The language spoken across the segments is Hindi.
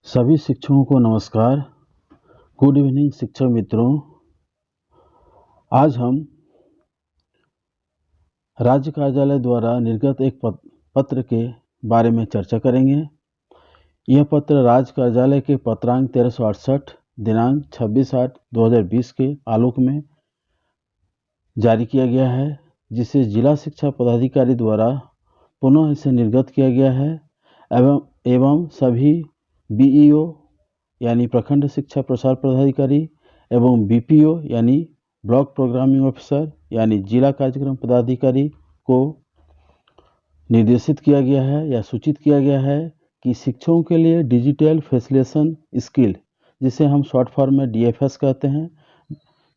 सभी शिक्षकों को नमस्कार। गुड इवनिंग शिक्षक मित्रों। आज हम राज्य कार्यालय द्वारा निर्गत एक पत्र के बारे में चर्चा करेंगे। यह पत्र राज्य कार्यालय के पत्रांक 1368 दिनांक 26/8/2020 के आलोक में जारी किया गया है, जिसे जिला शिक्षा पदाधिकारी द्वारा पुनः इसे निर्गत किया गया है एवं सभी बीईओ यानी प्रखंड शिक्षा प्रसार पदाधिकारी एवं बीपीओ यानी ब्लॉक प्रोग्रामिंग ऑफिसर यानी जिला कार्यक्रम पदाधिकारी को निर्देशित किया गया है या सूचित किया गया है कि शिक्षकों के लिए डिजिटल फैसिलिटेशन स्किल, जिसे हम शॉर्ट फॉर्म में डीएफएस कहते हैं,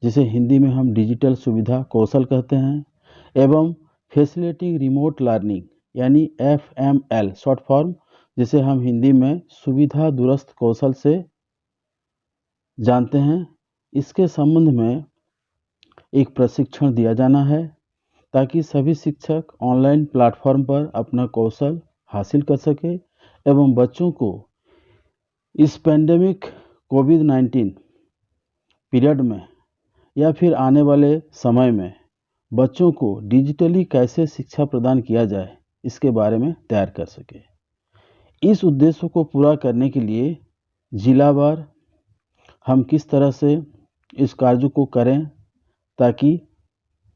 जिसे हिंदी में हम डिजिटल सुविधा कौशल कहते हैं, एवं फैसिलिटेटिंग रिमोट लर्निंग यानी एफएमएल शॉर्ट फॉर्म, जिसे हम हिंदी में सुविधा दूरस्थ कौशल से जानते हैं। इसके संबंध में एक प्रशिक्षण दिया जाना है ताकि सभी शिक्षक ऑनलाइन प्लेटफॉर्म पर अपना कौशल हासिल कर सके एवं बच्चों को इस पैंडेमिक कोविड-19 पीरियड में या फिर आने वाले समय में बच्चों को डिजिटली कैसे शिक्षा प्रदान किया जाए, इसके बारे में तैयार कर सके। इस उद्देश्य को पूरा करने के लिए जिलावार हम किस तरह से इस कार्य को करें ताकि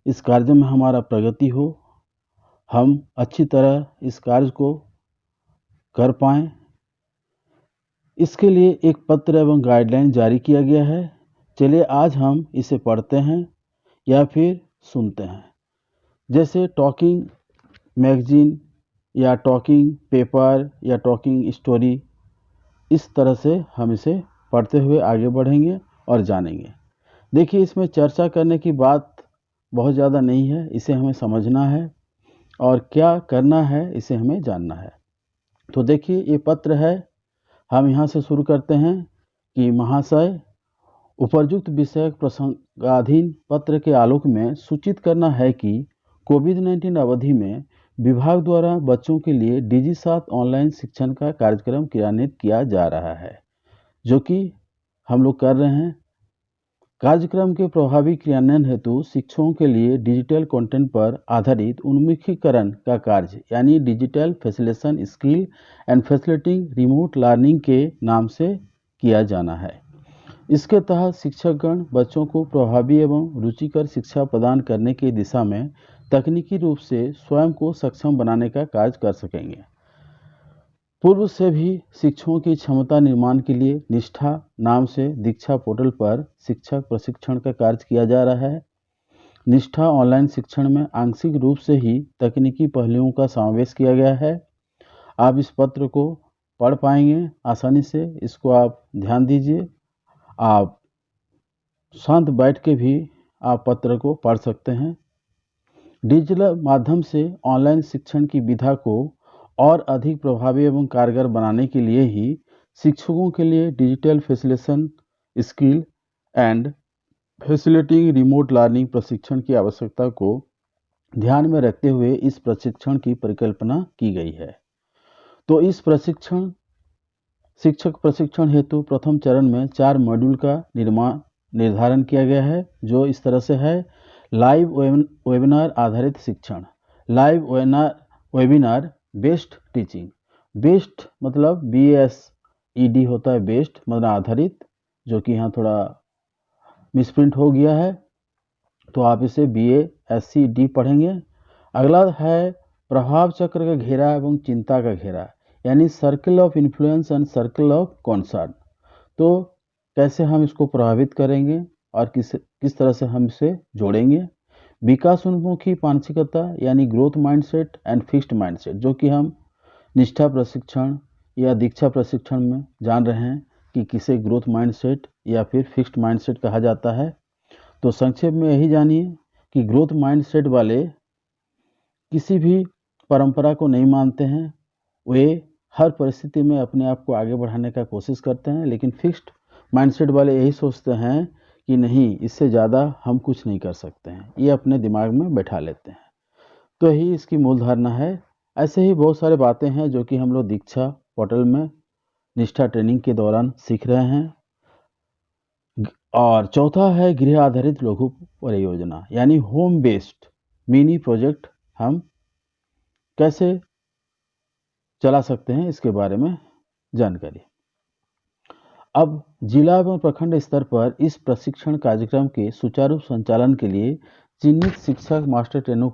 इस कार्य में हमारा प्रगति हो, हम अच्छी तरह इस कार्य को कर पाएं, इसके लिए एक पत्र एवं गाइडलाइन जारी किया गया है। चलिए आज हम इसे पढ़ते हैं या फिर सुनते हैं। जैसे टॉकिंग मैगजीन या टॉकिंग पेपर या टॉकिंग स्टोरी, इस तरह से हम इसे पढ़ते हुए आगे बढ़ेंगे और जानेंगे। देखिए, इसमें चर्चा करने की बात बहुत ज़्यादा नहीं है, इसे हमें समझना है और क्या करना है इसे हमें जानना है। तो देखिए, ये पत्र है, हम यहाँ से शुरू करते हैं कि महाशय, उपरयुक्त विषयक प्रसंगाधीन पत्र के आलोक में सूचित करना है कि कोविड-19 अवधि में विभाग द्वारा बच्चों के लिए डिजी7 ऑनलाइन शिक्षण का कार्यक्रम क्रियान्वित किया जा रहा है, जो कि हम लोग कर रहे हैं। कार्यक्रम के प्रभावी क्रियान्वयन हेतु शिक्षकों के लिए डिजिटल कंटेंट पर आधारित उन्मुखीकरण का कार्य यानी digital facilitation skill and facilitating remote learning के नाम से किया जाना है। इसके तहत शिक्षकगण बच्चों को प्रभावी एवं रुचिकर शिक्षा प्रदान करने की दिशा में तकनीकी रूप से स्वयं को सक्षम बनाने का कार्य कर सकेंगे। पूर्व से भी शिक्षकों की क्षमता निर्माण के लिए निष्ठा नाम से दीक्षा पोर्टल पर शिक्षक प्रशिक्षण का कार्य किया जा रहा है। निष्ठा ऑनलाइन शिक्षण में आंशिक रूप से ही तकनीकी पहलुओं का समावेश किया गया है। आप इस पत्र को पढ़ पाएंगे आसानी से, इसको आप ध्यान दीजिए। आप शांत बैठ के भी आप पत्र को पढ़ सकते हैं। डिजिटल माध्यम से ऑनलाइन शिक्षण की विधा को और अधिक प्रभावी एवं कारगर बनाने के लिए ही शिक्षकों के लिए digital facilitation skill and facilitating remote learning प्रशिक्षण की आवश्यकता को ध्यान में रखते हुए इस प्रशिक्षण की परिकल्पना की गई है। तो इस शिक्षक प्रशिक्षण हेतु प्रथम चरण में 4 मॉड्यूल का निर्धारण किया गया है, जो इस तरह से है। लाइव वेबिनार आधारित शिक्षण, live webinar based teaching. Based मतलब BSED होता है, बेस्ड मतलब आधारित, जो कि यहाँ थोड़ा मिसप्रिंट हो गया है, तो आप इसे BASCD पढ़ेंगे। अगला है प्रभाव चक्र का घेरा एवं चिंता का घेरा, यानी circle of influence and circle of concern. तो कैसे हम इसको प्रभावित करेंगे और किस तरह से हम इसे जोड़ेंगे। विकास उन्मुखी मानसिकता यानी growth mindset and fixed mindset, जो कि हम निष्ठा प्रशिक्षण या दीक्षा प्रशिक्षण में जान रहे हैं कि किसे ग्रोथ माइंडसेट या फिर फिक्स्ड माइंडसेट कहा जाता है। तो संक्षेप में यही जानिए कि ग्रोथ माइंडसेट वाले किसी भी परंपरा को नहीं मानते हैं, वे हर परिस्थिति में अपने आप को आगे बढ़ाने का कोशिश करते हैं, लेकिन फिक्स्ड माइंडसेट वाले यही सोचते हैं कि नहीं, इससे ज़्यादा हम कुछ नहीं कर सकते हैं, ये अपने दिमाग में बैठा लेते हैं। तो यही इसकी मूल धारणा है। ऐसे ही बहुत सारे बातें हैं जो कि हम लोग दीक्षा पोर्टल में निष्ठा ट्रेनिंग के दौरान सीख रहे हैं। और चौथा है गृह आधारित लघु परियोजना, यानी होम बेस्ड मिनी प्रोजेक्ट हम कैसे चला सकते हैं, इसके बारे में जानकारी। अब जिला एवं प्रखंड स्तर पर इस प्रशिक्षण कार्यक्रम के सुचारू संचालन के लिए चिन्हित शिक्षक मास्टर ट्रेनरों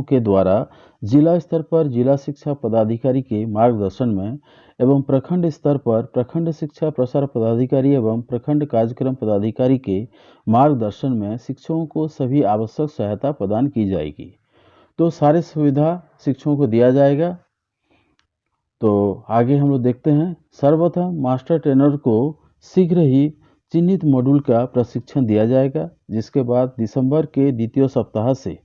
के द्वारा जिला स्तर पर जिला शिक्षा पदाधिकारी के मार्गदर्शन में एवं प्रखंड स्तर पर प्रखंड शिक्षा प्रसार पदाधिकारी एवं प्रखंड कार्यक्रम पदाधिकारी के मार्गदर्शन में शिक्षकों को सभी आवश्यक सहायता प्रदान की जाएगी। तो सारी सुविधा शिक्षकों को दिया जाएगा। तो आगे हम लोग देखते हैं। सर्वप्रथम मास्टर ट्रेनर को शीघ्र ही चिन्हित मॉड्यूल का प्रशिक्षण दिया जाएगा, जिसके बाद दिसंबर के द्वितीय सप्ताह से,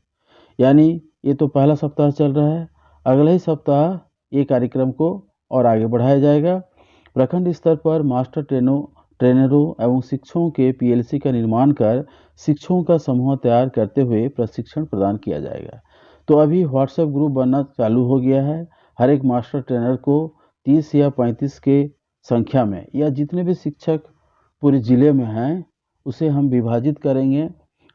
यानी ये तो पहला सप्ताह चल रहा है, अगले ही सप्ताह ये कार्यक्रम को और आगे बढ़ाया जाएगा। प्रखंड स्तर पर मास्टर ट्रेनरों एवं शिक्षकों के पीएलसी का निर्माण कर शिक्षकों का समूह तैयार करते हुए प्रशिक्षण प्रदान किया जाएगा। तो अभी व्हाट्सएप ग्रुप बनना चालू हो गया है। हर एक मास्टर ट्रेनर को 30 या 35 के संख्या में, या जितने भी शिक्षक पूरे ज़िले में हैं उसे हम विभाजित करेंगे।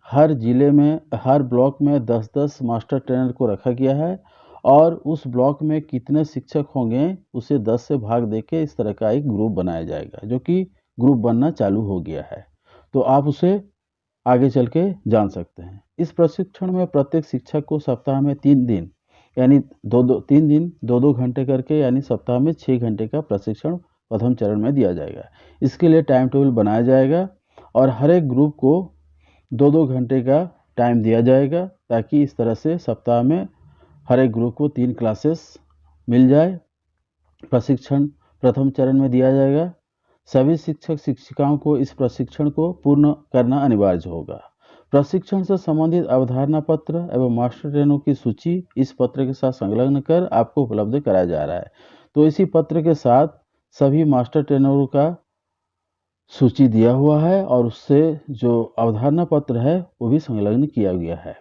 हर ज़िले में, हर ब्लॉक में 10-10 मास्टर ट्रेनर को रखा गया है और उस ब्लॉक में कितने शिक्षक होंगे उसे 10 से भाग देके इस तरह का एक ग्रुप बनाया जाएगा, जो कि ग्रुप बनना चालू हो गया है। तो आप उसे आगे चल के जान सकते हैं। इस प्रशिक्षण में प्रत्येक शिक्षक को सप्ताह में 3 दिन, यानी 3 दिन 2-2 घंटे करके, यानी सप्ताह में 6 घंटे का प्रशिक्षण प्रथम चरण में दिया जाएगा। इसके लिए टाइम टेबल बनाया जाएगा और हर एक ग्रुप को 2-2 घंटे का टाइम दिया जाएगा, ताकि इस तरह से सप्ताह में हर एक ग्रुप को 3 क्लासेस मिल जाए। प्रशिक्षण प्रथम चरण में दिया जाएगा। सभी शिक्षक शिक्षिकाओं को इस प्रशिक्षण को पूर्ण करना अनिवार्य होगा। प्रशिक्षण से संबंधित अवधारणा पत्र एवं मास्टर ट्रेनरों की सूची इस पत्र के साथ संलग्न कर आपको उपलब्ध कराया जा रहा है। तो इसी पत्र के साथ सभी मास्टर ट्रेनरों का सूची दिया हुआ है और उससे जो अवधारणा पत्र है वो भी संलग्न किया गया है।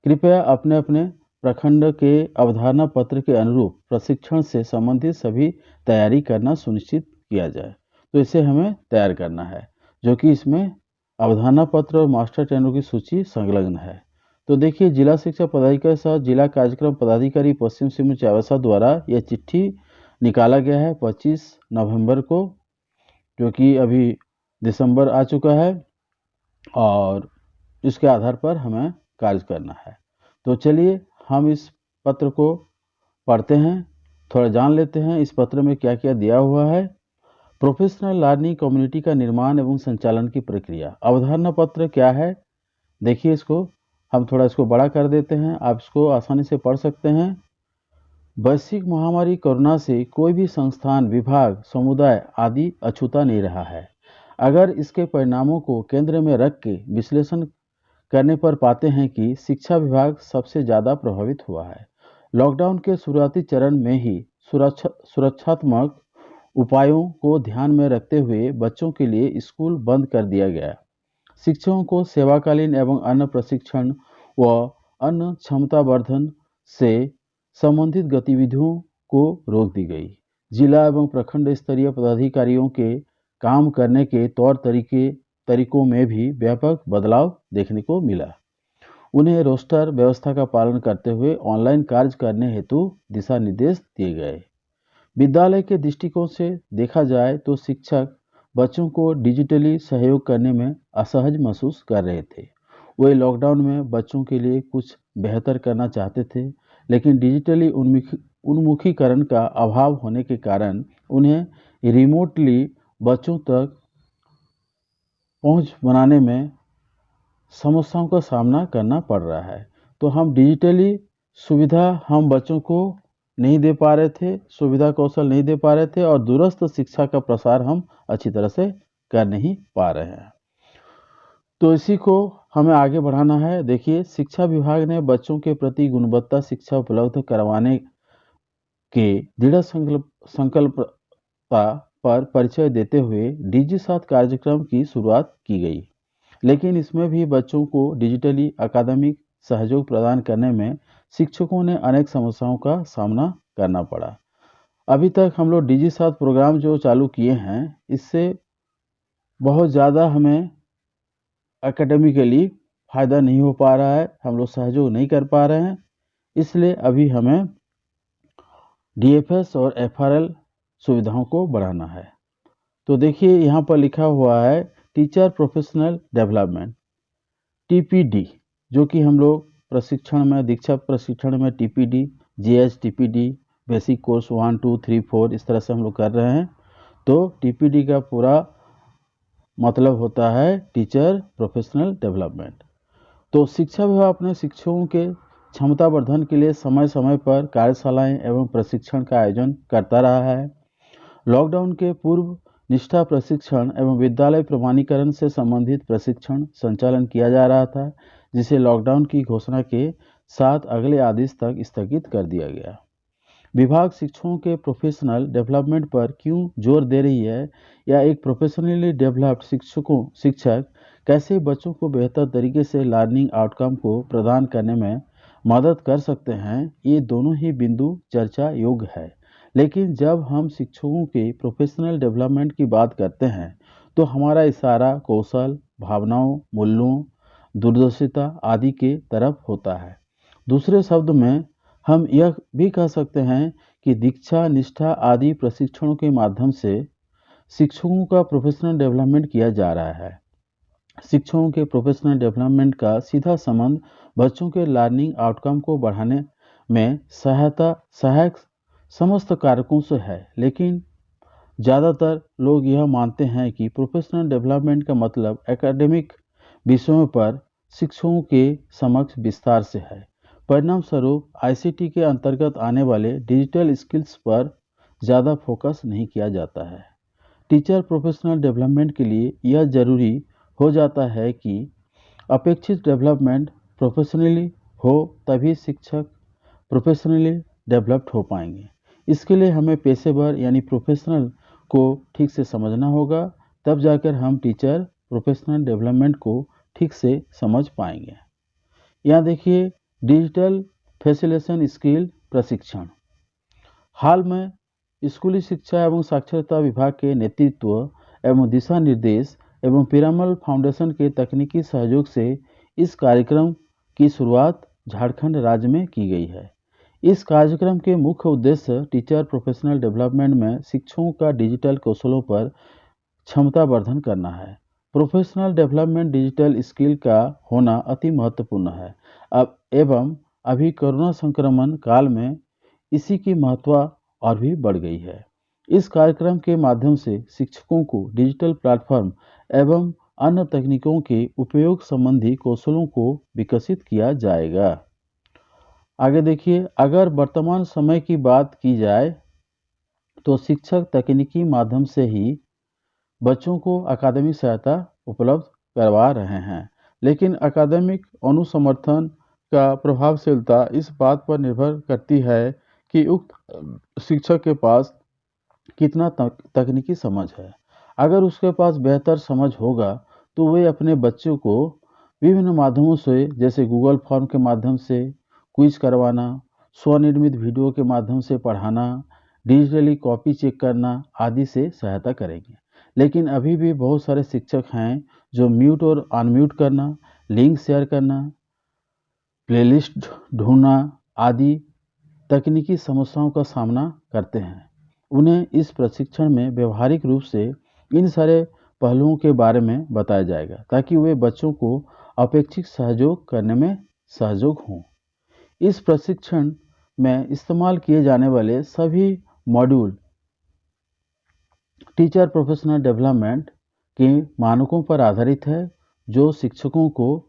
कृपया अपने अपने प्रखंड के अवधारणा पत्र के अनुरूप प्रशिक्षण से संबंधित सभी तैयारी करना सुनिश्चित किया जाए। तो इसे हमें तैयार करना है, जो कि इसमें अवधारणा पत्र और मास्टर ट्रेनरों की सूची संलग्न है। तो देखिए, जिला शिक्षा पदाधिकारी सह जिला कार्यक्रम पदाधिकारी पश्चिम सिंहभूम चाईबासा द्वारा यह चिट्ठी निकाला गया है 25 नवंबर को, जो कि अभी दिसंबर आ चुका है और इसके आधार पर हमें कार्य करना है। तो चलिए हम इस पत्र को पढ़ते हैं, थोड़ा जान लेते हैं इस पत्र में क्या क्या दिया हुआ है। प्रोफेशनल लर्निंग कम्युनिटी का निर्माण एवं संचालन की प्रक्रिया। अवधारणा पत्र क्या है, देखिए इसको हम थोड़ा इसको बड़ा कर देते हैं, आप इसको आसानी से पढ़ सकते हैं। वैश्विक महामारी कोरोना से कोई भी संस्थान, विभाग, समुदाय आदि अछूता नहीं रहा है। अगर इसके परिणामों को केंद्र में रख के विश्लेषण करने पर पाते हैं कि शिक्षा विभाग सबसे ज़्यादा प्रभावित हुआ है। लॉकडाउन के शुरुआती चरण में ही सुरक्षात्मक उपायों को ध्यान में रखते हुए बच्चों के लिए स्कूल बंद कर दिया गया। शिक्षकों को सेवाकालीन एवं अन्य प्रशिक्षण व अन्य क्षमतावर्धन से संबंधित गतिविधियों को रोक दी गई। जिला एवं प्रखंड स्तरीय पदाधिकारियों के काम करने के तरीकों में भी व्यापक बदलाव देखने को मिला। उन्हें रोस्टर व्यवस्था का पालन करते हुए ऑनलाइन कार्य करने हेतु दिशा निर्देश दिए गए। विद्यालय के दृष्टिकोण से देखा जाए तो शिक्षक बच्चों को डिजिटली सहयोग करने में असहज महसूस कर रहे थे। वे लॉकडाउन में बच्चों के लिए कुछ बेहतर करना चाहते थे, लेकिन डिजिटली उन्मुखीकरण का अभाव होने के कारण उन्हें रिमोटली बच्चों तक पहुंच बनाने में समस्याओं का सामना करना पड़ रहा है। तो हम डिजिटली सुविधा हम बच्चों को नहीं दे पा रहे थे, सुविधा कौशल नहीं दे पा रहे थे और दूरस्थ शिक्षा का प्रसार हम अच्छी तरह से कर नहीं पा रहे हैं। तो इसी को हमें आगे बढ़ाना है। देखिए, शिक्षा विभाग ने बच्चों के प्रति गुणवत्ता शिक्षा उपलब्ध करवाने के दृढ़ संकल्पता पर परिचय देते हुए डिजी7 कार्यक्रम की शुरुआत की गई, लेकिन इसमें भी बच्चों को डिजिटली अकादमिक सहयोग प्रदान करने में शिक्षकों ने अनेक समस्याओं का सामना करना पड़ा। अभी तक हम लोग DigiSath प्रोग्राम जो चालू किए हैं, इससे बहुत ज़्यादा हमें एकेडमिकली फ़ायदा नहीं हो पा रहा है, हम लोग सहयोग नहीं कर पा रहे हैं। इसलिए अभी हमें DFS और FRL सुविधाओं को बढ़ाना है। तो देखिए यहाँ पर लिखा हुआ है टीचर प्रोफेशनल डेवलपमेंट, TPD, जो कि हम लोग प्रशिक्षण में, दीक्षा प्रशिक्षण में TPD, GH TPD, basic course 1, 2, 3, 4 इस तरह से हम लोग कर रहे हैं। तो TPD का पूरा मतलब होता है टीचर प्रोफेशनल डेवलपमेंट। तो शिक्षा विभाग अपने शिक्षकों के क्षमता वर्धन के लिए समय समय पर कार्यशालाएं एवं प्रशिक्षण का आयोजन करता रहा है। लॉकडाउन के पूर्व निष्ठा प्रशिक्षण एवं विद्यालय प्रमाणीकरण से संबंधित प्रशिक्षण संचालन किया जा रहा था, जिसे लॉकडाउन की घोषणा के साथ अगले आदेश तक स्थगित कर दिया गया। विभाग शिक्षकों के प्रोफेशनल डेवलपमेंट पर क्यों जोर दे रही है, या एक प्रोफेशनली डेवलप्ड शिक्षक कैसे बच्चों को बेहतर तरीके से लर्निंग आउटकम को प्रदान करने में मदद कर सकते हैं, ये दोनों ही बिंदु चर्चा योग्य है। लेकिन जब हम शिक्षकों के प्रोफेशनल डेवलपमेंट की बात करते हैं, तो हमारा इशारा कौशल, भावनाओं, मूल्यों, दूरदर्शिता आदि के तरफ होता है। दूसरे शब्द में हम यह भी कह सकते हैं कि दीक्षा, निष्ठा आदि प्रशिक्षणों के माध्यम से शिक्षकों का प्रोफेशनल डेवलपमेंट किया जा रहा है। शिक्षकों के प्रोफेशनल डेवलपमेंट का सीधा संबंध बच्चों के लर्निंग आउटकम को बढ़ाने में सहायक समस्त कारकों से है। लेकिन ज़्यादातर लोग यह मानते हैं कि प्रोफेशनल डेवलपमेंट का मतलब एकेडमिक विषयों पर शिक्षकों के समक्ष विस्तार से है। परिणाम स्वरूप ICT के अंतर्गत आने वाले डिजिटल स्किल्स पर ज़्यादा फोकस नहीं किया जाता है। टीचर प्रोफेशनल डेवलपमेंट के लिए यह जरूरी हो जाता है कि अपेक्षित डेवलपमेंट प्रोफेशनली हो, तभी शिक्षक प्रोफेशनली डेवलप्ड हो पाएंगे। इसके लिए हमें पेशेवर यानी प्रोफेशनल को ठीक से समझना होगा, तब जाकर हम टीचर प्रोफेशनल डेवलपमेंट को ठीक से समझ पाएंगे। यहाँ देखिए डिजिटल फैसिलिटेशन स्किल प्रशिक्षण। हाल में स्कूली शिक्षा एवं साक्षरता विभाग के नेतृत्व एवं दिशा निर्देश एवं पिरामल फाउंडेशन के तकनीकी सहयोग से इस कार्यक्रम की शुरुआत झारखंड राज्य में की गई है। इस कार्यक्रम के मुख्य उद्देश्य टीचर प्रोफेशनल डेवलपमेंट में शिक्षकों का डिजिटल कौशलों पर क्षमता वर्धन करना है। प्रोफेशनल डेवलपमेंट डिजिटल स्किल का होना अति महत्वपूर्ण है। अब एवं अभी कोरोना संक्रमण काल में इसी की महत्व और भी बढ़ गई है। इस कार्यक्रम के माध्यम से शिक्षकों को डिजिटल प्लेटफॉर्म एवं अन्य तकनीकों के उपयोग संबंधी कौशलों को विकसित किया जाएगा। आगे देखिए, अगर वर्तमान समय की बात की जाए तो शिक्षक तकनीकी माध्यम से ही बच्चों को अकादमिक सहायता उपलब्ध करवा रहे हैं, लेकिन अकादमिक अनुसमर्थन का प्रभावशीलता इस बात पर निर्भर करती है कि उक्त शिक्षक के पास कितना तकनीकी समझ है। अगर उसके पास बेहतर समझ होगा तो वे अपने बच्चों को विभिन्न माध्यमों से, जैसे गूगल फॉर्म के माध्यम से क्विज करवाना, स्वनिर्मित वीडियो के माध्यम से पढ़ाना, डिजिटली कॉपी चेक करना आदि से सहायता करेंगे। लेकिन अभी भी बहुत सारे शिक्षक हैं जो म्यूट और अनम्यूट करना, लिंक शेयर करना, प्लेलिस्ट ढूंढना आदि तकनीकी समस्याओं का सामना करते हैं। उन्हें इस प्रशिक्षण में व्यवहारिक रूप से इन सारे पहलुओं के बारे में बताया जाएगा, ताकि वे बच्चों को अपेक्षित सहयोग करने में सहयोग हों। इस प्रशिक्षण में इस्तेमाल किए जाने वाले सभी मॉड्यूल टीचर प्रोफेशनल डेवलपमेंट के मानकों पर आधारित है, जो शिक्षकों को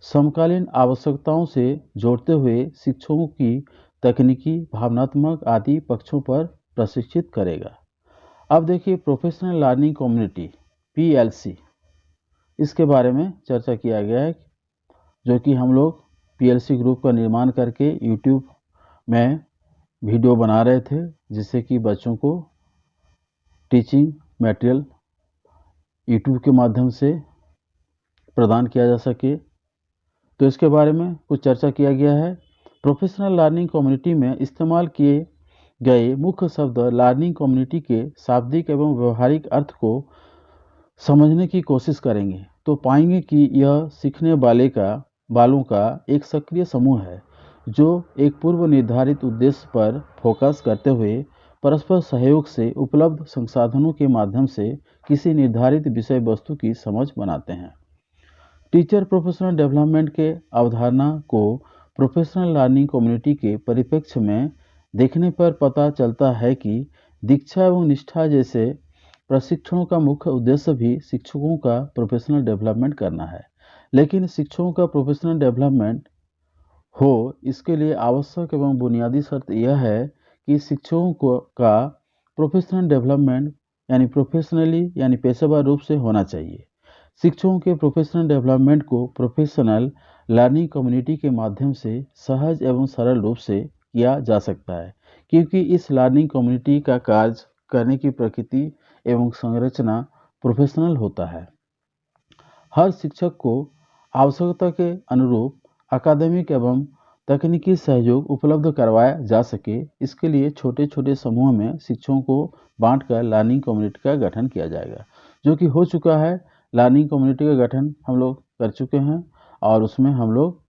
समकालीन आवश्यकताओं से जोड़ते हुए शिक्षकों की तकनीकी, भावनात्मक आदि पक्षों पर प्रशिक्षित करेगा। अब देखिए प्रोफेशनल लर्निंग कम्युनिटी PLC, इसके बारे में चर्चा किया गया है, जो कि हम लोग PLC ग्रुप का निर्माण करके YouTube में वीडियो बना रहे थे, जिससे कि बच्चों को टीचिंग मटेरियल YouTube के माध्यम से प्रदान किया जा सके। तो इसके बारे में कुछ चर्चा किया गया है। प्रोफेशनल लर्निंग कम्युनिटी में इस्तेमाल किए गए मुख्य शब्द लर्निंग कम्युनिटी के शाब्दिक एवं व्यवहारिक अर्थ को समझने की कोशिश करेंगे तो पाएंगे कि यह सीखने वालों का एक सक्रिय समूह है जो एक पूर्व निर्धारित उद्देश्य पर फोकस करते हुए परस्पर सहयोग से उपलब्ध संसाधनों के माध्यम से किसी निर्धारित विषय वस्तु की समझ बनाते हैं। टीचर प्रोफेशनल डेवलपमेंट के अवधारणा को प्रोफेशनल लर्निंग कम्युनिटी के परिप्रेक्ष्य में देखने पर पता चलता है कि दीक्षा एवं निष्ठा जैसे प्रशिक्षणों का मुख्य उद्देश्य भी शिक्षकों का प्रोफेशनल डेवलपमेंट करना है। लेकिन शिक्षकों का प्रोफेशनल डेवलपमेंट हो इसके लिए आवश्यक एवं बुनियादी शर्त यह है कि शिक्षकों का प्रोफेशनल डेवलपमेंट यानी पेशेवर रूप से होना चाहिए। शिक्षकों के प्रोफेशनल डेवलपमेंट को प्रोफेशनल लर्निंग कम्युनिटी के माध्यम से सहज एवं सरल रूप से किया जा सकता है क्योंकि इस लर्निंग कम्युनिटी का कार्य करने की प्रकृति एवं संरचना प्रोफेशनल होता है। हर शिक्षक को आवश्यकता के अनुरूप अकादमिक एवं तकनीकी सहयोग उपलब्ध करवाया जा सके इसके लिए छोटे छोटे समूह में शिक्षकों को बांटकर लर्निंग कम्युनिटी का गठन किया जाएगा, जो कि हो चुका है। लर्निंग कम्युनिटी का गठन हम लोग कर चुके हैं और उसमें हम लोग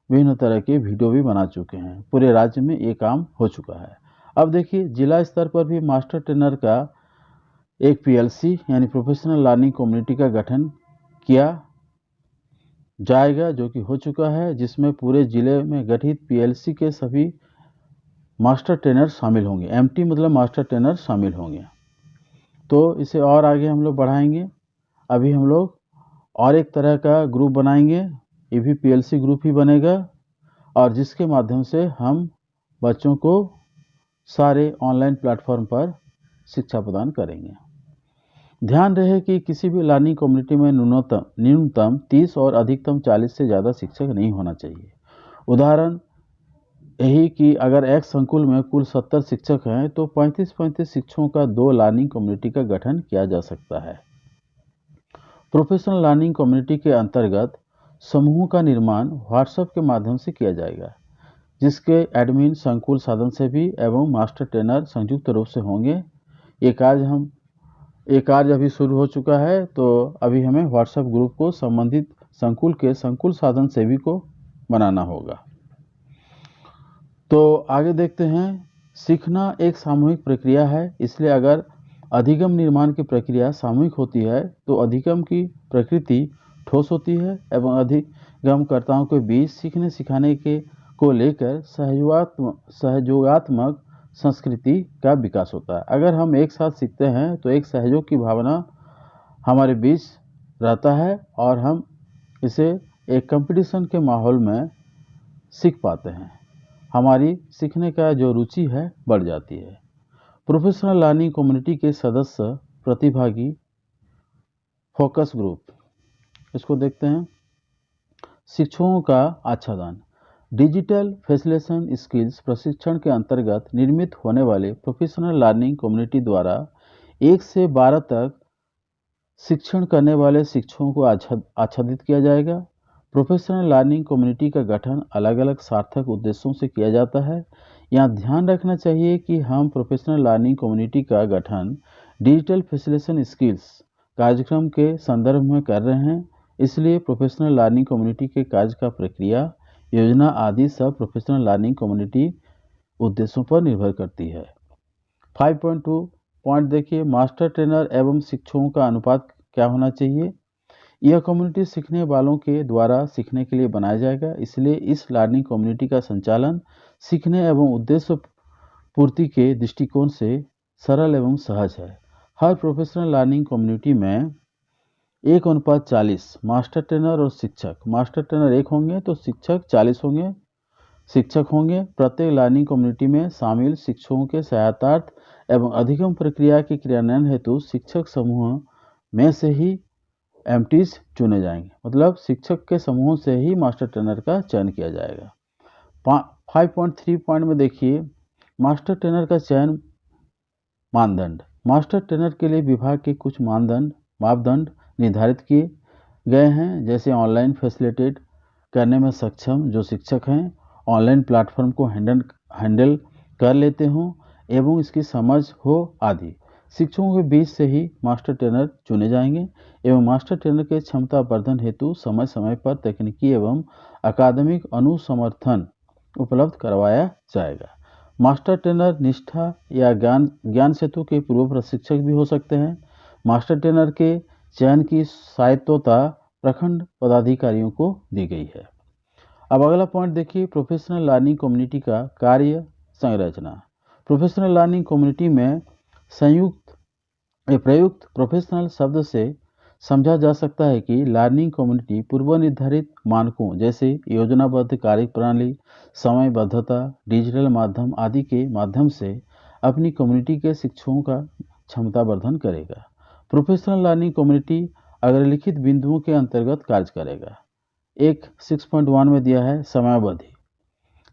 विभिन्न तरह के वीडियो भी बना चुके हैं। पूरे राज्य में ये काम हो चुका है। अब देखिए जिला स्तर पर भी मास्टर ट्रेनर का एक पीएलसी यानी प्रोफेशनल लर्निंग कम्युनिटी का गठन किया जाएगा, जो कि हो चुका है, जिसमें पूरे जिले में गठित पीएलसी के सभी मास्टर ट्रेनर शामिल होंगे। एमटी मतलब मास्टर ट्रेनर शामिल होंगे। तो इसे और आगे हम लोग बढ़ाएंगे। अभी हम लोग और एक तरह का ग्रुप बनाएंगे, ये भी पीएलसी ग्रुप ही बनेगा और जिसके माध्यम से हम बच्चों को सारे ऑनलाइन प्लेटफॉर्म पर शिक्षा प्रदान करेंगे। ध्यान रहे कि किसी भी लर्निंग कम्युनिटी में न्यूनतम 30 और अधिकतम 40 से ज़्यादा शिक्षक नहीं होना चाहिए। उदाहरण यही कि अगर एक संकुल में कुल 70 शिक्षक हैं तो 35-35 शिक्षकों का 2 लर्निंग कम्युनिटी का गठन किया जा सकता है। प्रोफेशनल लर्निंग कम्युनिटी के अंतर्गत समूहों का निर्माण व्हाट्सएप के माध्यम से किया जाएगा, जिसके एडमिन संकुल साधन से भी एवं मास्टर ट्रेनर संयुक्त रूप से होंगे। ये कार्य अभी शुरू हो चुका है, तो अभी हमें व्हाट्सएप ग्रुप को संबंधित संकुल के संकुल साधन सेवी को बनाना होगा। तो आगे देखते हैं। सीखना एक सामूहिक प्रक्रिया है, इसलिए अगर अधिगम निर्माण की प्रक्रिया सामूहिक होती है तो अधिगम की प्रकृति ठोस होती है एवं अधिगमकर्ताओं के बीच सीखने सिखाने को लेकर सहयोगात्मक संस्कृति का विकास होता है। अगर हम एक साथ सीखते हैं तो एक सहयोग की भावना हमारे बीच रहता है और हम इसे एक कंपटीशन के माहौल में सीख पाते हैं। हमारी सीखने का जो रुचि है बढ़ जाती है। प्रोफेशनल लर्निंग कम्युनिटी के सदस्य प्रतिभागी फोकस ग्रुप, इसको देखते हैं। शिक्षकों का आच्छादन। डिजिटल फैसिलिटेशन स्किल्स प्रशिक्षण के अंतर्गत निर्मित होने वाले प्रोफेशनल लर्निंग कम्युनिटी द्वारा 1 से 12 तक शिक्षण करने वाले शिक्षकों को आच्छादित किया जाएगा। प्रोफेशनल लर्निंग कम्युनिटी का गठन अलग अलग सार्थक उद्देश्यों से किया जाता है। यहाँ ध्यान रखना चाहिए कि हम प्रोफेशनल लर्निंग कम्युनिटी का गठन डिजिटल फैसिलिटेशन स्किल्स कार्यक्रम के संदर्भ में कर रहे हैं, इसलिए प्रोफेशनल लर्निंग कम्युनिटी के कार्य का प्रक्रिया योजना आदि सब प्रोफेशनल लर्निंग कम्युनिटी उद्देश्यों पर निर्भर करती है। 5.2 पॉइंट देखिए, मास्टर ट्रेनर एवं शिक्षकों का अनुपात क्या होना चाहिए। यह कम्युनिटी सीखने वालों के द्वारा सीखने के लिए बनाया जाएगा, इसलिए इस लर्निंग कम्युनिटी का संचालन सीखने एवं उद्देश्य पूर्ति के दृष्टिकोण से सरल एवं सहज है। हर प्रोफेशनल लर्निंग कम्युनिटी में 1:40 मास्टर ट्रेनर और शिक्षक। मास्टर ट्रेनर 1 होंगे तो शिक्षक 40 होंगे शिक्षक होंगे। प्रत्येक लर्निंग कम्युनिटी में शामिल शिक्षकों के सहायतार्थ एवं अधिगम प्रक्रिया के क्रियान्वयन हेतु शिक्षक समूह में से ही एमटीज चुने जाएंगे, मतलब शिक्षक के समूहों से ही मास्टर ट्रेनर का चयन किया जाएगा। 5.3 पॉइंट में देखिए, मास्टर ट्रेनर का चयन मानदंड। मास्टर ट्रेनर के लिए विभाग के कुछ मापदंड निर्धारित किए गए हैं, जैसे ऑनलाइन फैसिलिटेट करने में सक्षम जो शिक्षक हैं, ऑनलाइन प्लेटफॉर्म को हैंडल कर लेते हों एवं इसकी समझ हो आदि। शिक्षकों के बीच से ही मास्टर ट्रेनर चुने जाएंगे एवं मास्टर ट्रेनर के क्षमता वर्धन हेतु समय समय पर तकनीकी एवं अकादमिक अनुसमर्थन उपलब्ध करवाया जाएगा। मास्टर ट्रेनर निष्ठा या ज्ञान सेतु के पूर्व प्रशिक्षक भी हो सकते हैं। मास्टर ट्रेनर के चयन की स्वायत्तता प्रखंड पदाधिकारियों को दी गई है। अब अगला पॉइंट देखिए, प्रोफेशनल लर्निंग कम्युनिटी का कार्य संरचना। प्रोफेशनल लर्निंग कम्युनिटी में प्रयुक्त प्रोफेशनल शब्द से समझा जा सकता है कि लर्निंग कम्युनिटी पूर्व निर्धारित मानकों जैसे योजनाबद्ध कार्यप्रणाली, समयबद्धता, डिजिटल माध्यम आदि के माध्यम से अपनी कम्युनिटी के शिक्षकों का क्षमतावर्धन करेगा। प्रोफेशनल लर्निंग कम्युनिटी अग्रलिखित बिंदुओं के अंतर्गत कार्य करेगा। एक 6.1 में दिया है समयावधि।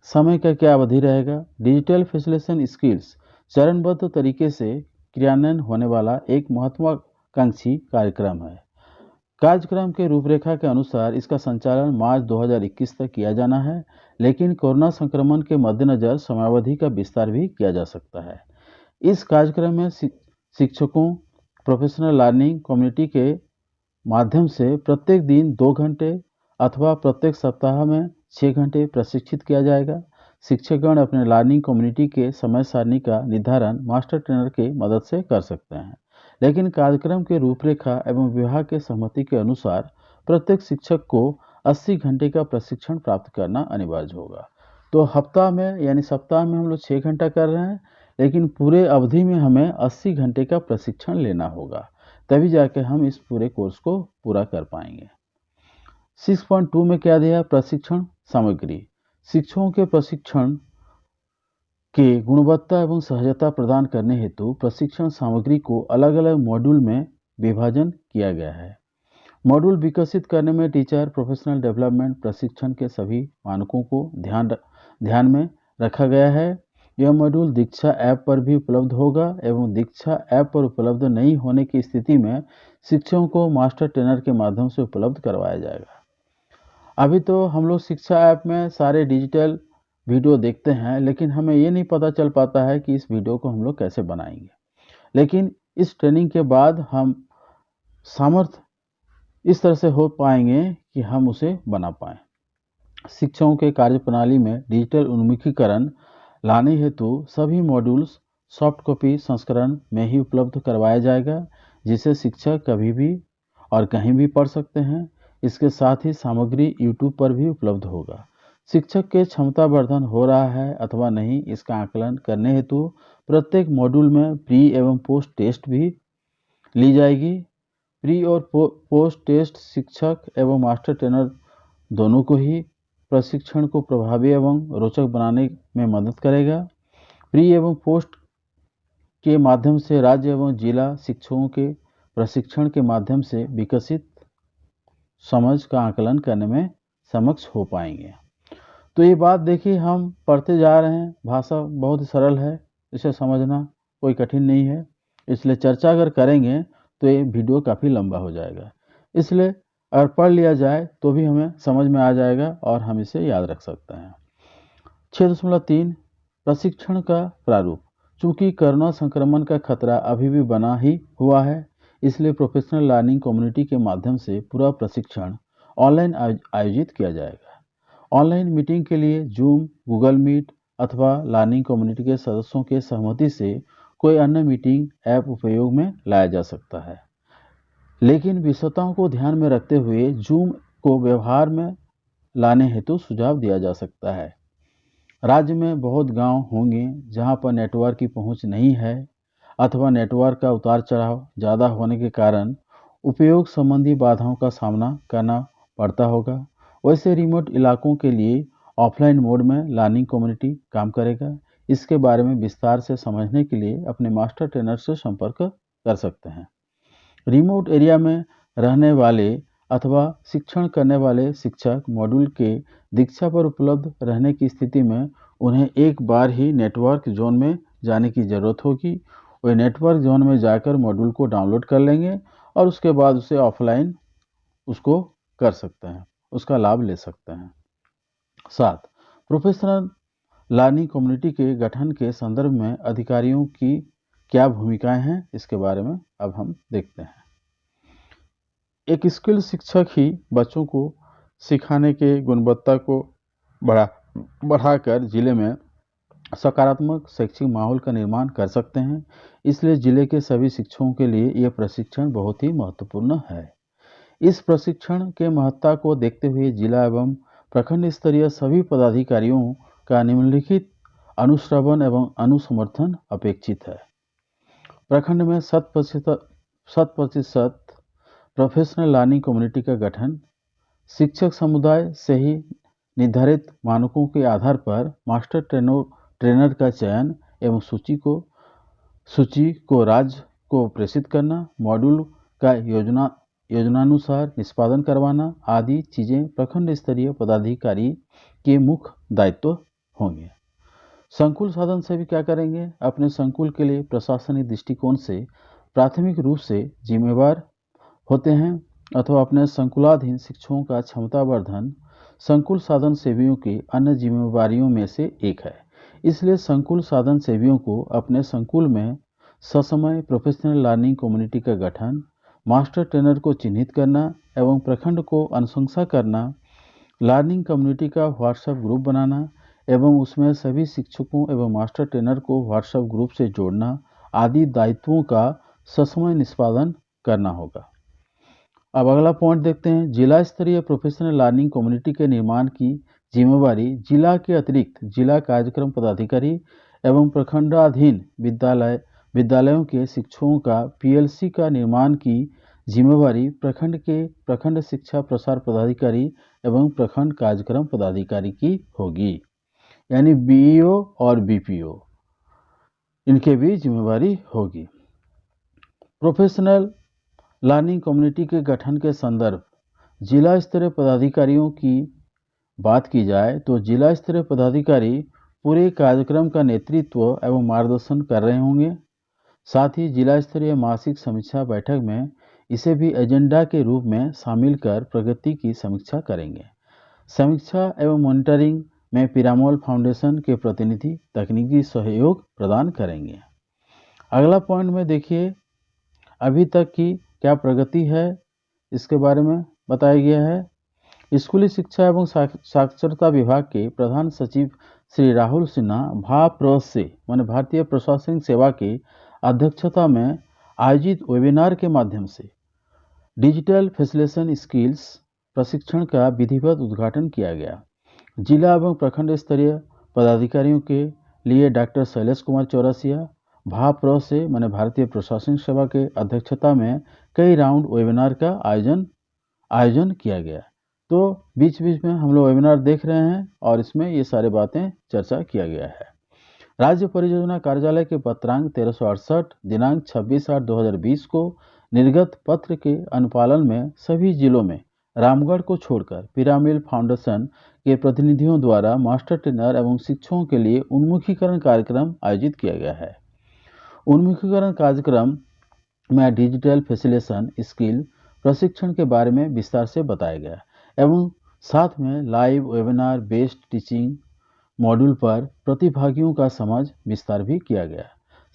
समय का क्या अवधि रहेगा? डिजिटल फैसिलिटेशन स्किल्स चरणबद्ध तरीके से क्रियान्वयन होने वाला एक महत्वाकांक्षी कार्यक्रम है। कार्यक्रम के रूपरेखा के अनुसार इसका संचालन मार्च 2021 तक किया जाना है, लेकिन कोरोना संक्रमण के मद्देनजर समयावधि का विस्तार भी किया जा सकता है। इस कार्यक्रम में शिक्षकों प्रोफेशनल लर्निंग कम्युनिटी के माध्यम से प्रत्येक दिन 2 घंटे अथवा प्रत्येक सप्ताह में 6 घंटे प्रशिक्षित किया जाएगा। शिक्षकगण अपने लर्निंग कम्युनिटी के समय सारणी का निर्धारण मास्टर ट्रेनर की मदद से कर सकते हैं, लेकिन कार्यक्रम के रूपरेखा एवं विभाग के सहमति के अनुसार प्रत्येक शिक्षक को 80 घंटे का प्रशिक्षण प्राप्त करना अनिवार्य होगा। तो हफ्ता में यानी सप्ताह में हम लोग 6 घंटा कर रहे हैं, लेकिन पूरे अवधि में हमें 80 घंटे का प्रशिक्षण लेना होगा, तभी जाके हम इस पूरे कोर्स को पूरा कर पाएंगे। 6.2 में क्या दिया? प्रशिक्षण सामग्री। शिक्षकों के प्रशिक्षण के गुणवत्ता एवं सहजता प्रदान करने हेतु प्रशिक्षण सामग्री को अलग अलग मॉड्यूल में विभाजन किया गया है। मॉड्यूल विकसित करने में टीचर प्रोफेशनल डेवलपमेंट प्रशिक्षण के सभी मानकों को ध्यान में रखा गया है। यह मॉड्यूल दीक्षा ऐप पर भी उपलब्ध होगा एवं दीक्षा ऐप पर उपलब्ध नहीं होने की स्थिति में शिक्षकों को मास्टर ट्रेनर के माध्यम से उपलब्ध करवाया जाएगा। अभी तो हम लोग शिक्षा ऐप में सारे डिजिटल वीडियो देखते हैं, लेकिन हमें ये नहीं पता चल पाता है कि इस वीडियो को हम लोग कैसे बनाएंगे। लेकिन इस ट्रेनिंग के बाद हम सामर्थ्य इस तरह से हो पाएंगे कि हम उसे बना पाएं। शिक्षकों के कार्यप्रणाली में डिजिटल उन्मुखीकरण लाने हेतु सभी मॉड्यूल्स सॉफ्ट कॉपी संस्करण में ही उपलब्ध करवाया जाएगा, जिसे शिक्षक कभी भी और कहीं भी पढ़ सकते हैं। इसके साथ ही सामग्री YouTube पर भी उपलब्ध होगा। शिक्षक के क्षमता वर्धन हो रहा है अथवा नहीं, इसका आकलन करने हेतु प्रत्येक मॉड्यूल में प्री एवं पोस्ट टेस्ट भी ली जाएगी। प्री और पोस्ट टेस्ट शिक्षक एवं मास्टर ट्रेनर दोनों को ही प्रशिक्षण को प्रभावी एवं रोचक बनाने में मदद करेगा। प्री एवं पोस्ट के माध्यम से राज्य एवं जिला शिक्षकों के प्रशिक्षण के माध्यम से विकसित समझ का आकलन करने में सक्षम हो पाएंगे। तो ये बात देखिए, हम पढ़ते जा रहे हैं, भाषा बहुत ही सरल है, इसे समझना कोई कठिन नहीं है। इसलिए चर्चा अगर करेंगे तो ये वीडियो काफ़ी लंबा हो जाएगा, इसलिए अगर पढ़ लिया जाए तो भी हमें समझ में आ जाएगा और हम इसे याद रख सकते हैं। 6.3 प्रशिक्षण का प्रारूप। चूँकि कोरोना संक्रमण का खतरा अभी भी बना ही हुआ है, इसलिए प्रोफेशनल लर्निंग कम्युनिटी के माध्यम से पूरा प्रशिक्षण ऑनलाइन आयोजित किया जाएगा। ऑनलाइन मीटिंग के लिए जूम, गूगल मीट अथवा लर्निंग कम्युनिटी के सदस्यों के सहमति से कोई अन्य मीटिंग ऐप उपयोग में लाया जा सकता है, लेकिन विशेषताओं को ध्यान में रखते हुए जूम को व्यवहार में लाने हेतु सुझाव दिया जा सकता है। राज्य में बहुत गांव होंगे जहां पर नेटवर्क की पहुंच नहीं है अथवा नेटवर्क का उतार चढ़ाव ज़्यादा होने के कारण उपयोग संबंधी बाधाओं का सामना करना पड़ता होगा। वैसे रिमोट इलाकों के लिए ऑफलाइन मोड में लर्निंग कम्युनिटी काम करेगा। इसके बारे में विस्तार से समझने के लिए अपने मास्टर ट्रेनर से संपर्क कर सकते हैं। रिमोट एरिया में रहने वाले अथवा शिक्षण करने वाले शिक्षक मॉड्यूल के दीक्षा पर उपलब्ध रहने की स्थिति में उन्हें एक बार ही नेटवर्क जोन में जाने की ज़रूरत होगी। वे नेटवर्क जोन में जाकर मॉड्यूल को डाउनलोड कर लेंगे और उसके बाद उसे ऑफलाइन उसको कर सकते हैं, उसका लाभ ले सकते हैं। 7. प्रोफेशनल लर्निंग कम्युनिटी के गठन के संदर्भ में अधिकारियों की क्या भूमिकाएं हैं, इसके बारे में अब हम देखते हैं। एक स्किल शिक्षक ही बच्चों को सिखाने के गुणवत्ता को बढ़ाकर जिले में सकारात्मक शैक्षिक माहौल का निर्माण कर सकते हैं। इसलिए जिले के सभी शिक्षकों के लिए यह प्रशिक्षण बहुत ही महत्वपूर्ण है। इस प्रशिक्षण के महत्ता को देखते हुए जिला एवं प्रखंड स्तरीय सभी पदाधिकारियों का निम्नलिखित अनुश्रवण एवं अनुसमर्थन अपेक्षित है। प्रखंड में 100% प्रोफेशनल लर्निंग कम्युनिटी का गठन, शिक्षक समुदाय से ही निर्धारित मानकों के आधार पर मास्टर ट्रेनर का चयन एवं सूची को राज्य को प्रेषित करना, मॉड्यूल का योजनानुसार निष्पादन करवाना आदि चीजें प्रखंड स्तरीय पदाधिकारी के मुख्य दायित्व होंगे। संकुल साधन से भी क्या करेंगे? अपने संकुल के लिए प्रशासनिक दृष्टिकोण से प्राथमिक रूप से जिम्मेवार होते हैं अथवा अपने संकुलाधीन शिक्षकों का क्षमतावर्धन संकुल साधन सेवियों की अन्य जिम्मेवारियों में से एक है। इसलिए संकुल साधन सेवियों को अपने संकुल में ससमय प्रोफेशनल लर्निंग कम्युनिटी का गठन, मास्टर ट्रेनर को चिन्हित करना एवं प्रखंड को अनुशंसा करना, लर्निंग कम्युनिटी का व्हाट्सएप ग्रुप बनाना एवं उसमें सभी शिक्षकों एवं मास्टर ट्रेनर को व्हाट्सएप ग्रुप से जोड़ना आदि दायित्वों का ससमय निष्पादन करना होगा। अब अगला पॉइंट देखते हैं। जिला स्तरीय प्रोफेशनल लर्निंग कम्युनिटी के निर्माण की जिम्मेवारी जिला के अतिरिक्त जिला कार्यक्रम पदाधिकारी एवं प्रखंडाधीन विद्यालयों के शिक्षकों का पीएलसी का निर्माण की जिम्मेवारी प्रखंड शिक्षा प्रसार पदाधिकारी एवं प्रखंड कार्यक्रम पदाधिकारी की होगी, यानी बीईओ और बीपीओ इनके भी जिम्मेवारी होगी। प्रोफेशनल लर्निंग कम्युनिटी के गठन के संदर्भ जिला स्तरीय पदाधिकारियों की बात की जाए तो जिला स्तरीय पदाधिकारी पूरे कार्यक्रम का नेतृत्व एवं मार्गदर्शन कर रहे होंगे। साथ ही जिला स्तरीय मासिक समीक्षा बैठक में इसे भी एजेंडा के रूप में शामिल कर प्रगति की समीक्षा करेंगे। समीक्षा एवं मॉनिटरिंग में पिरामोल फाउंडेशन के प्रतिनिधि तकनीकी सहयोग प्रदान करेंगे। अगला पॉइंट में देखिए, अभी तक की क्या प्रगति है इसके बारे में बताया गया है। स्कूली शिक्षा एवं साक्षरता विभाग के प्रधान सचिव श्री राहुल सिन्हा भारतीय प्रशासनिक सेवा की अध्यक्षता में आयोजित वेबिनार के माध्यम से डिजिटल फैसिलिटेशन स्किल्स प्रशिक्षण का विधिवत उद्घाटन किया गया। जिला एवं प्रखंड स्तरीय पदाधिकारियों के लिए डॉक्टर शैलेश कुमार चौरसिया भारतीय प्रशासनिक सेवा के अध्यक्षता में कई राउंड वेबिनार का आयोजन किया गया। तो बीच बीच में हम लोग वेबिनार देख रहे हैं और इसमें ये सारी बातें चर्चा किया गया है। राज्य परियोजना कार्यालय के पत्रांक 1368 दिनांक 26/8/2020 को निर्गत पत्र के अनुपालन में सभी जिलों में रामगढ़ को छोड़कर पिरामिल फाउंडेशन के प्रतिनिधियों द्वारा मास्टर ट्रेनर एवं शिक्षकों के लिए उन्मुखीकरण कार्यक्रम आयोजित किया गया है। उन्मुखीकरण कार्यक्रम में डिजिटल फैसिलिटेशन स्किल प्रशिक्षण के बारे में विस्तार से बताया गया एवं साथ में live webinar based teaching module पर प्रतिभागियों का समझ विस्तार भी किया गया।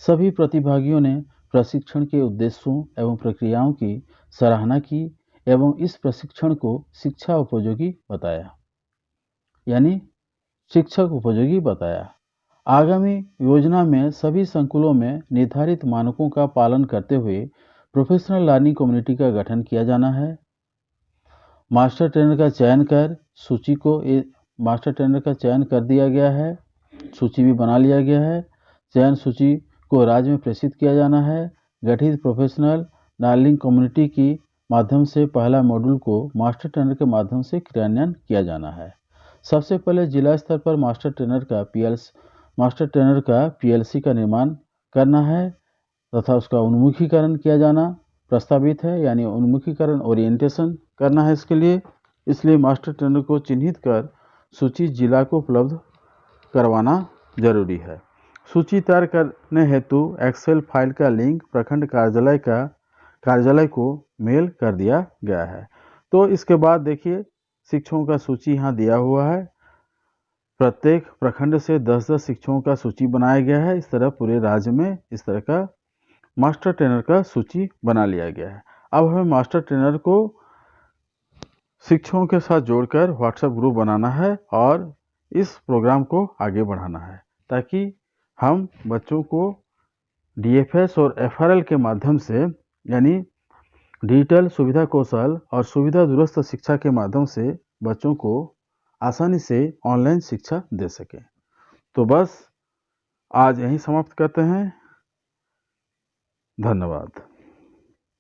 सभी प्रतिभागियों ने प्रशिक्षण के उद्देश्यों एवं प्रक्रियाओं की सराहना की एवं इस प्रशिक्षण को शिक्षक उपयोगी बताया। आगामी योजना में सभी संकुलों में निर्धारित मानकों का पालन करते हुए प्रोफेशनल लर्निंग कम्युनिटी का गठन किया जाना है। मास्टर ट्रेनर का चयन कर दिया गया है, सूची भी बना लिया गया है। चयन सूची को राज्य में प्रेषित किया जाना है। गठित प्रोफेशनल लर्निंग कम्युनिटी की माध्यम से पहला मॉड्यूल को मास्टर ट्रेनर के माध्यम से क्रियान्वयन किया जाना है। सबसे पहले जिला स्तर पर मास्टर ट्रेनर का पीएलसी का निर्माण करना है तथा उसका उन्मुखीकरण किया जाना प्रस्तावित है, यानी उन्मुखीकरण ओरिएंटेशन करना है इसके लिए। इसलिए मास्टर ट्रेनर को चिन्हित कर सूची जिला को उपलब्ध करवाना जरूरी है। सूची तैयार करने हेतु एक्सेल फाइल का लिंक प्रखंड कार्यालय को मेल कर दिया गया है। तो इसके बाद देखिए शिक्षकों का सूची यहाँ दिया हुआ है। प्रत्येक प्रखंड से 10-10 शिक्षकों का सूची बनाया गया है। इस तरह पूरे राज्य में इस तरह का मास्टर ट्रेनर का सूची बना लिया गया है। अब हमें मास्टर ट्रेनर को शिक्षकों के साथ जोड़कर व्हाट्सएप ग्रुप बनाना है और इस प्रोग्राम को आगे बढ़ाना है, ताकि हम बच्चों को डीएफएस और एफआरएल के माध्यम से, यानी डिजिटल सुविधा कौशल और सुविधा दूरस्थ शिक्षा के माध्यम से बच्चों को आसानी से ऑनलाइन शिक्षा दे सकें। तो बस आज यहीं समाप्त करते हैं। धन्यवाद।